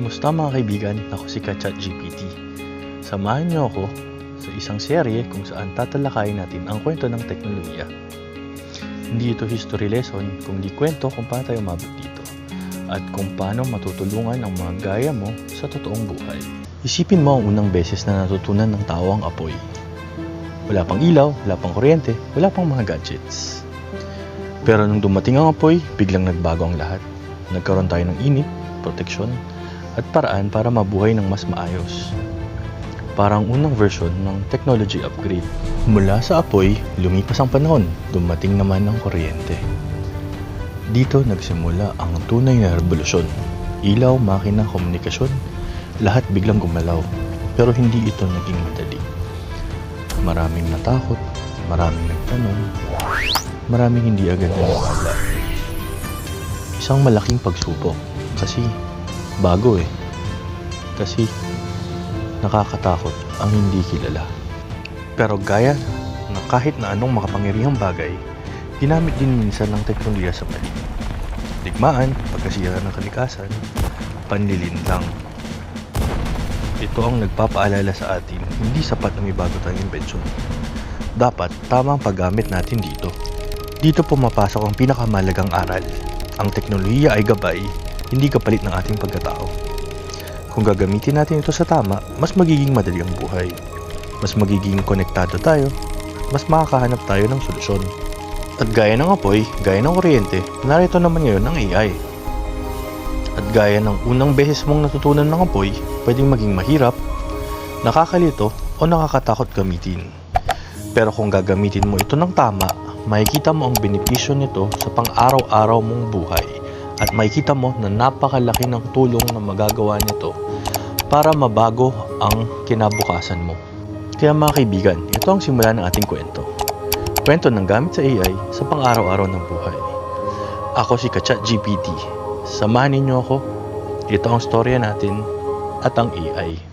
Kumusta mga kaibigan? Ako si ChatGPT. Samahan niyo ako sa isang serye kung saan tatalakayin natin ang kwento ng teknolohiya. Hindi ito history lesson, kundi kwento kung paano tayo umabot dito at kung paano matutulungan ang mga gaya mo sa totoong buhay. Isipin mo ang unang beses na natutunan ng tao ang apoy. Wala pang ilaw, wala pang kuryente, wala pang mga gadgets. Pero nung dumating ang apoy, biglang nagbago ang lahat. Nagkaroon tayo ng init, proteksyon, at paraan para mabuhay ng mas maayos. Parang unang version ng technology upgrade. Mula sa apoy, lumipas ang panahon, dumating naman ang kuryente. Dito nagsimula ang tunay na revolusyon. Ilaw, makina, komunikasyon, lahat biglang gumalaw. Pero hindi ito naging madali. Maraming natakot, maraming nagtanong, maraming hindi agad naniwala. Isang malaking pagsubok kasi bago kasi nakakatakot ang hindi kilala. Pero gaya na kahit na anong makapangyarihang bagay, ginamit din minsan ng teknolohiya sa mali. Digmaan, pagkasira ng kalikasan, panlilinlang. Ito ang nagpapaalala sa atin, hindi sapat na may bago tayong imbensyon. Dapat tamang paggamit natin dito. Dito pumapasok ang pinakamahalagang aral. Ang teknolohiya ay gabay, hindi kapalit ng ating pagkatao. Kung gagamitin natin ito sa tama, mas magiging madali ang buhay. Mas magiging konektado tayo, mas makakahanap tayo ng solusyon. At gaya ng apoy, gaya ng kuryente, narito naman ngayon ang AI. At gaya ng unang beses mong natutunan ng apoy, pwedeng maging mahirap, nakakalito o nakakatakot gamitin. Pero kung gagamitin mo ito ng tama, makikita mo ang benepisyo nito sa pang-araw-araw mong buhay. At makikita mo na napakalaki ng tulong na magagawa nito para mabago ang kinabukasan mo. Kaya mga kaibigan, ito ang simula ng ating kwento. Kwento ng gamit sa AI sa pang-araw-araw ng buhay. Ako si ChatGPT. Samahan ninyo ako. Ito ang storya natin at ang AI.